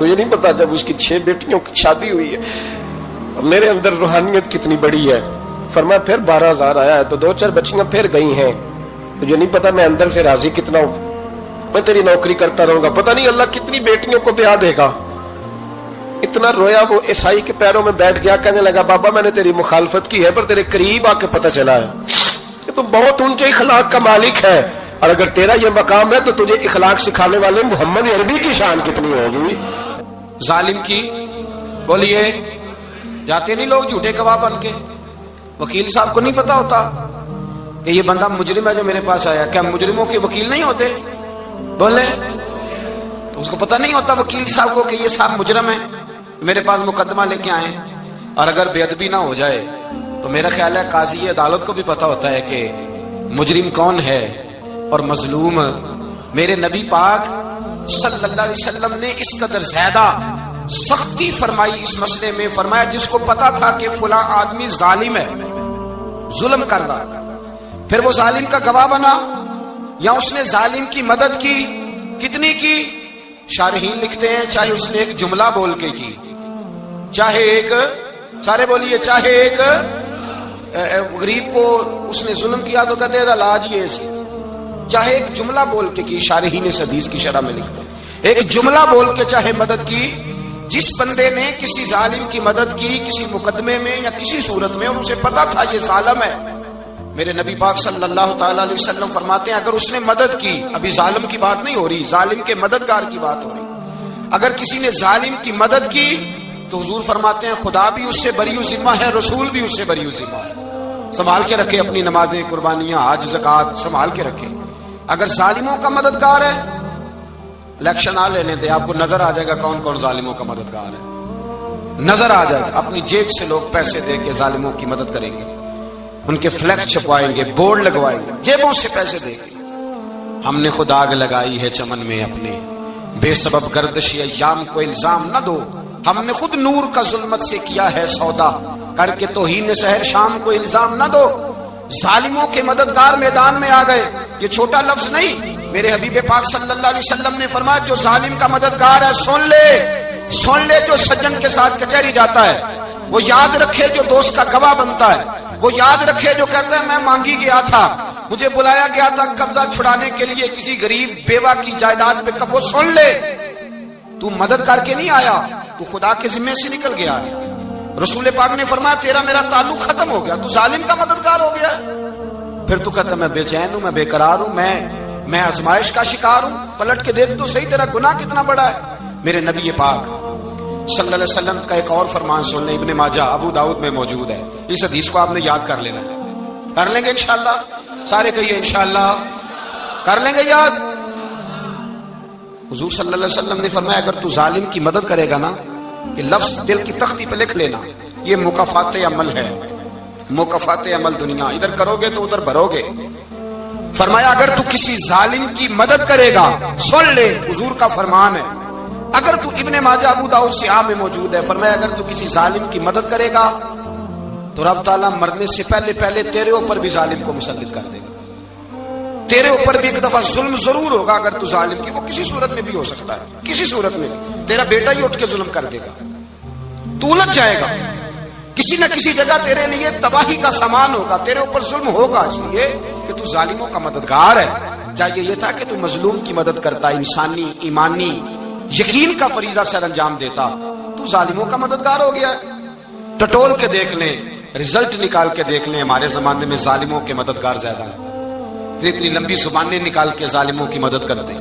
تجھے نہیں پتا جب اس کی 6 بیٹیوں کی شادی ہوئی ہے میرے اندر روحانیت کتنی بڑی ہے. فرمایا پھر 12,000 آیا ہے تو 2-4 بچیاں پھر گئی ہیں. تجھے نہیں پتا میں اندر سے راضی کتنا ہوں. میں تیری نوکری کرتا رہوں گا, پتہ نہیں اللہ کتنی بیٹیوں کو بیاہ دے گا. اتنا رویا وہ عیسائی کے پیروں میں بیٹھ گیا, کہنے لگا بابا میں نے تیری مخالفت کی ہے پر تیرے قریب آ کے پتہ چلا ہے کہ تو بہت اونچے اخلاق کا مالک ہے, اور اگر تیرا یہ مقام ہے تو تجھے اخلاق سکھانے والے محمد عربی کی شان کتنی ہوگی. ظالم کی بولیے جاتے نہیں لوگ جھوٹے گواہ بن کے. وکیل صاحب کو نہیں پتا ہوتا کہ یہ بندہ مجرم ہے جو میرے پاس آیا. کیا مجرموں کے وکیل نہیں ہوتے؟ بولے تو اس کو پتا نہیں ہوتا وکیل صاحب کو کہ یہ صاحب مجرم ہے, میرے پاس مقدمہ لے کے آئے. اور اگر بے ادبی نہ ہو جائے تو میرا خیال ہے قاضی عدالت کو بھی پتا ہوتا ہے کہ مجرم کون ہے اور مظلوم. میرے نبی پاک صلی اللہ علیہ وسلم نے اس قدر زیادہ سختی فرمائی اس مسئلے میں. فرمایا جس کو پتا تھا کہ فلاں آدمی ظالم ہے, ظلم کر رہا, پھر وہ ظالم کا گواہ بنا یا اس نے ظالم کی مدد کی, کتنی کی؟ شارحین لکھتے ہیں چاہے اس نے ایک جملہ بول کے کی, چاہے ایک, سارے بولیے, چاہے ایک غریب کو اس نے ظلم کیا تو کہتے ہیں علاج یہ سی, چاہے ایک جملہ بول کے کی. شارحین اس حدیث کی شرح میں لکھتے ہیں ایک جملہ بول کے چاہے مدد کی. جس بندے نے کسی ظالم کی مدد کی کسی مقدمے میں یا کسی صورت میں اور اسے پتا تھا یہ ظالم ہے, میرے نبی پاک صلی اللہ تعالی علیہ وسلم فرماتے ہیں اگر اس نے مدد کی, ابھی ظالم کی بات نہیں ہو رہی, ظالم کے مددگار کی بات ہو رہی, اگر کسی نے ظالم کی مدد کی تو حضور فرماتے ہیں خدا بھی اس سے بری و ذمہ ہے, رسول بھی اس سے بری و ذمہ ہے. سنبھال کے رکھے اپنی نمازیں, قربانیاں, حج, زکوٰۃ سنبھال کے رکھے. اگر ظالموں کا مددگار ہے, الیکشن آ لینے دے, آپ کو نظر آ جائے گا کون کون ظالموں کا مددگار ہے, نظر آ جائے گا. اپنی جیب سے لوگ پیسے دے کے ظالموں کی مدد کریں گے, ان کے فلیکس چھپوائیں گے, بورڈ لگوائیں گے, جیبوں سے پیسے دے کے. ہم نے خود آگ لگائی ہے چمن میں اپنے, بے سبب گردش ایام کو الزام نہ دو, ہم نے خود نور کا ظلمت سے کیا ہے سودا, کر کے توہین سحر شام کو الزام نہ دو. ظالموں کے مددگار میدان میں آ گئے, یہ چھوٹا لفظ نہیں. میرے حبیب پاک صلی اللہ علیہ وسلم نے فرمایا جو ظالم کا مددگار ہے سن لے, جو سجن کے ساتھ کچہری جاتا ہے, وہ یاد رکھے جو دوست کا گواہ بنتا ہے, وہ یاد رکھے جو کہتا ہے میں مانگی گیا تھا, مجھے بلایا گیا تھا قبضہ چھڑانے کے لیے کسی غریب بیوہ کی جائیداد پہ, کب وہ سن لے تو مدد کر کے نہیں آیا, تو خدا کے ذمے سے نکل گیا. رسول پاک نے فرمایا تیرا میرا تعلق ختم ہو گیا, تو ظالم کا مددگار ہو گیا. پھر تو کہتا میں بے چین ہوں, میں بے قرار ہوں, میں آزمائش کا شکار ہوں. پلٹ کے دیکھ تو صحیح تیرا گناہ کتنا بڑا ہے. میرے نبی پاک صلی اللہ علیہ وسلم کا ایک اور فرمان سن لیں, ابن ماجہ ابو داؤد میں موجود ہے. اس حدیث کو آپ نے یاد کر لینا ہے, کر لیں گے انشاءاللہ, سارے کہیے انشاءاللہ کر لیں گے یاد. حضور صلی اللہ علیہ وسلم نے فرمایا اگر تو ظالم کی مدد کرے گا نا, کہ لفظ دل کی تختی پہ لکھ لینا, یہ مکافات عمل ہے, مکافات عمل دنیا, ادھر کرو گے تو ادھر بھرو گے. فرمایا اگر تو کسی ظالم کی مدد کرے گا, سن لے حضور کا فرمان ہے, اگر تو ابن ماجہ ابو داؤد سیاہ میں موجود ہے, فرمایا اگر تو کسی ظالم کی مدد کرے گا تو رب تعالیٰ مرنے سے پہلے تیرے اوپر بھی ظالم کو مسلط کر دے گا. تیرے اوپر بھی ایک دفعہ ظلم ضرور ہوگا اگر تو ظالم کی, وہ کسی صورت میں بھی ہو سکتا ہے, کسی صورت میں بھی تیرا بیٹا ہی اٹھ کے ظلم کر دے گا, تو الجھ جائے گا, کسی نہ کسی جگہ تیرے لیے تباہی کا سامان ہوگا, تیرے اوپر ظلم ہوگا, اس لیے کہ تو ظالموں کا مددگار ہے. چاہیے یہ تھا کہ تو مظلوم کی مدد کرتا, انسانی ایمانی یقین کا فریضہ سر انجام دیتا, تو ظالموں کا مددگار ہو گیا. ٹٹول کے دیکھ لیں, رزلٹ نکال کے دیکھ لیں, ہمارے زمانے میں ظالموں کے مددگار زیادہ ہیں. اتنی لمبی زبانیں نکال کے ظالموں کی مدد کرتے ہیں.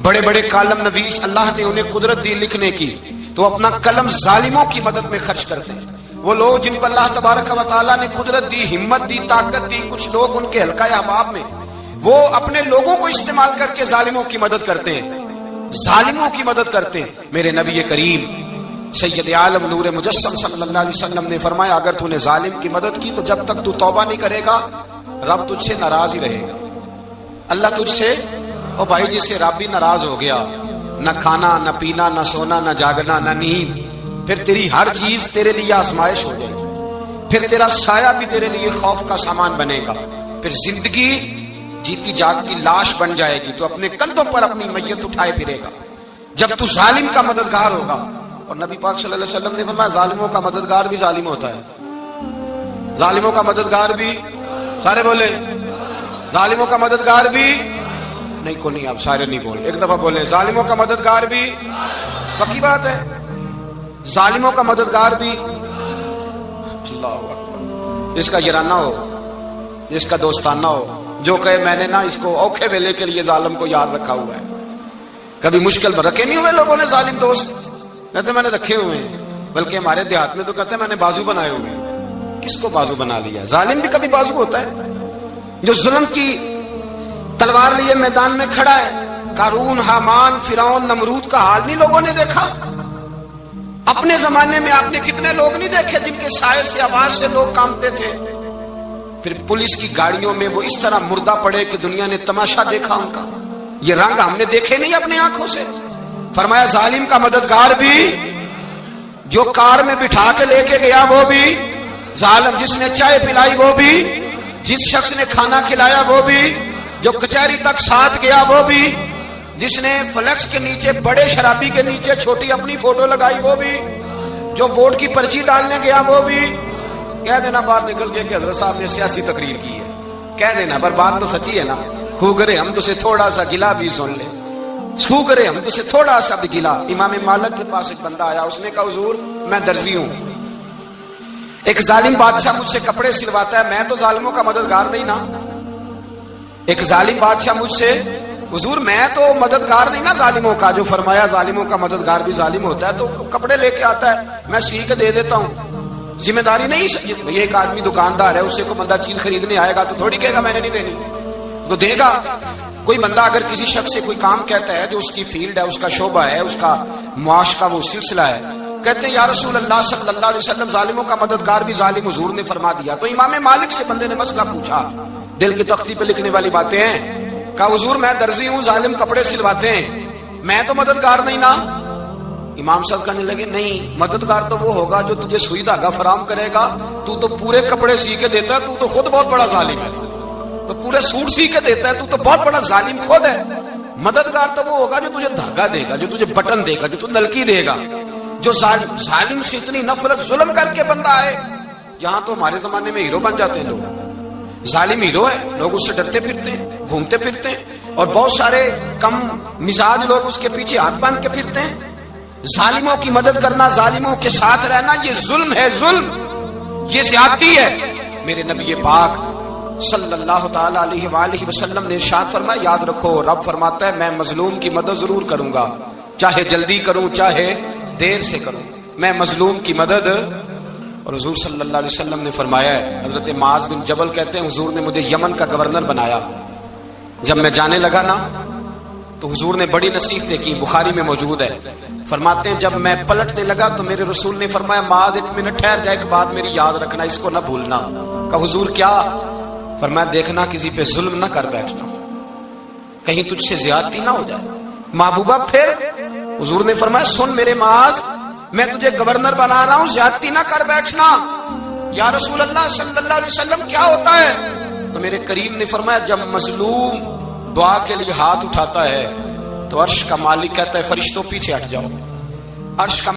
بڑے بڑے کالم نویس اللہ نے انہیں قدرت دی لکھنے کی, تو اپنا قلم ظالموں کی مدد میں خرچ کرتے ہیں. وہ لوگ جن کو اللہ تبارک و تعالیٰ نے قدرت دی, ہمت دی, طاقت دی, کچھ لوگ ان کے حلقہ احباب میں وہ اپنے لوگوں کو استعمال کر کے ظالموں کی مدد کرتے ہیں, ظالموں کی مدد کرتے ہیں. میرے نبی کریم سید عالم نور مجسم صلی اللہ علیہ وسلم نے فرمایا اگر تو نے ظالم کی مدد کی تو جب تک تو توبہ نہیں کرے گا رب تجھ سے ناراض ہی رہے گا. اللہ تجھ سے, اور بھائی جس سے رب بھی ناراض ہو گیا, نہ کھانا نہ پینا نہ سونا نہ جاگنا نہ نیند, پھر تیری ہر چیز تیرے لیے آزمائش ہو جائے گی, پھر تیرا سایہ بھی تیرے لیے خوف کا سامان بنے گا, پھر زندگی جیتی جاگتی لاش بن جائے گی, تو اپنے کندھوں پر اپنی میت اٹھائے پھرے گا. جب تو ظالم کا مددگار ہوگا. اور نبی پاک صلی اللہ علیہ وسلم نے فرمایا ظالموں کا مددگار بھی ظالم ہوتا ہے. ظالموں کا مددگار بھی, سارے بولے ظالموں کا مددگار بھی نہیں, کو نہیں, آپ سارے نہیں بولے, ایک دفعہ بولے ظالموں کا مددگار بھی. پکی بات ہے, ظالموں کا مددگار بھی. اللہ اکبر. جس کا یارانہ ہو, جس کا دوستانہ ہو, جو کہے میں نے نا اس کو اوکھے ویلے کے لیے ظالم کو یاد رکھا ہوا ہے. کبھی مشکل میں رکھے نہیں ہوئے لوگوں نے ظالم دوست, کہتے میں نے رکھے ہوئے ہیں. بلکہ ہمارے دیہات میں تو کہتے ہیں میں نے بازو بنائے ہوئے ہیں. کس کو بازو بنا لیا؟ ظالم بھی کبھی بازو ہوتا ہے. جو ظلم کی تلوار لیے میدان میں کھڑا ہے, قارون, حامان, فرعون, نمرود کا حال نہیں لوگوں نے دیکھا؟ اپنے زمانے میں آپ نے کتنے لوگ نہیں دیکھے جن کے سائے سے, آواز سے لوگ کانپتے تھے؟ پھر پولیس کی گاڑیوں میں وہ اس طرح مردہ پڑے کہ دنیا نے تماشا دیکھا ان کا. یہ رنگ ہم نے دیکھے نہیں اپنی آنکھوں سے. فرمایا ظالم کا مددگار بھی, جو کار میں بٹھا کے لے کے گیا وہ بھی ظالم, جس نے چائے پلائی وہ بھی, جس شخص نے کھانا کھلایا وہ بھی, جو کچہری تک ساتھ گیا وہ بھی, جس نے فلیکس کے نیچے, بڑے شرابی کے نیچے چھوٹی اپنی فوٹو لگائی وہ بھی, جو ووٹ کی پرچی ڈالنے گیا وہ بھی. کہہ دینا باہر نکل کے کہ حضرت صاحب نے سیاسی تقریر کی ہے, کہہ دینا, پر بات تو سچی ہے نا. خو کرے ہم تو سے تھوڑا سا گلا بھی سن لے, خو کرے ہم تو سے تھوڑا سا بھی گلا. امام مالک کے پاس ایک بندہ آیا, اس نے کہا حضور میں درزی ہوں, ایک ظالم بادشاہ مجھ سے کپڑے سلواتا ہے, میں تو ظالموں کا مددگار نہیں نا. ایک ظالم بادشاہ مجھ سے, حضور میں تو مددگار نہیں نا ظالموں کا. جو فرمایا ظالموں کا مددگار بھی ظالم ہوتا ہے, تو کپڑے لے کے آتا ہے, میں سی کے دے دیتا ہوں. ذمہ داری نہیں. ایک آدمی دکاندار ہے, اس سے کوئی بندہ چیز خریدنے آئے گا تو تھوڑی کہے گا میں نے نہیں دینی, تو دے گا. کوئی بندہ اگر کسی شخص سے کوئی کام کہتا ہے جو اس کی فیلڈ ہے, اس کا شعبہ ہے, اس کا معاش کا وہ سلسلہ ہے, کہتے ہیں یا رسول اللہ صلی اللہ علیہ وسلم ظالموں کا مددگار بھی ظالم, حضور نے فرما دیا. تو امام مالک سے بندے نے مسئلہ پوچھا, دل کی تختی پہ لکھنے والی باتیں ہیں. کہا حضور میں درزی ہوں, ظالم کپڑے سلواتے ہیں, میں تو مددگار نہیں نا. امام صاحب کہنے لگے نہیں, مددگار تو وہ ہوگا جو تجھے سوئی دھاگا فراہم کرے گا. تو پورے کپڑے سی کے دیتا ہے, تو خود بہت بڑا ظالم ہے. تو پورے سوٹ سی کے دیتا ہے, تو بہت بڑا ظالم خود ہے. مددگار تو وہ ہوگا جو تجھے دھاگا دے گا, جو تجھے بٹن دے گا, جو تجھے نلکی دے گا. جو ظالم سے اتنی نفرت ظلم کر کے بندہ آئے. یہاں تو ہمارے زمانے میں ہیرو بن جاتے ہیں لوگ. ظالم ہیرو ہے, لوگ اس سے ڈرتے پھرتے ہیں, گھومتے پھرتے ہیں, اور بہت سارے کم مزاج لوگ اس کے پیچھے ہاتھ باندھ کے پھرتے ہیں. ظالموں کی مدد کرنا, ظالموں کے ساتھ رہنا, یہ ظلم ہے, ظلم, یہ زیادتی ہے. میرے نبی پاک صلی اللہ تعالی علیہ وآلہ وسلم نے ارشاد فرمایا, یاد رکھو رب فرماتا ہے میں مظلوم کی مدد ضرور کروں گا, چاہے جلدی کروں چاہے دیر سے کروں, میں مظلوم کی مدد. اور حضور صلی اللہ علیہ وسلم نے فرمایا ہے, حضرت معاذ بن جبل کہتے ہیں حضور نے مجھے یمن کا گورنر بنایا. جب میں جانے لگا نا تو حضور نے بڑی نصیحتیں کی, بخاری میں موجود ہے. فرماتے ہیں جب میں پلٹنے لگا تو میرے رسول نے فرمایا معاذ ایک منٹ ٹھہر جا, ایک بات میری یاد رکھنا, اس کو نہ بھولنا. کہا حضور کیا؟ فرمایا دیکھنا کسی پہ ظلم نہ کر بیٹھنا, کہیں تجھ سے زیادتی نہ ہو جائے. محبوبہ پھر حضور نے فرمایا سن میرے معاذ, میں تجھے گورنر بنا رہا ہوں, زیادتی نہ کر بیٹھنا. یا رسول اللہ صلی اللہ علیہ وسلم کیا ہوتا ہے؟ تو میرے کریم نے فرمایا جب مظلوم دعا کے لیے ہاتھ اٹھاتا ہے تو عرش کا مالک کہتا ہے فرشتوں پیچھے ہٹ جاؤ. عرش کا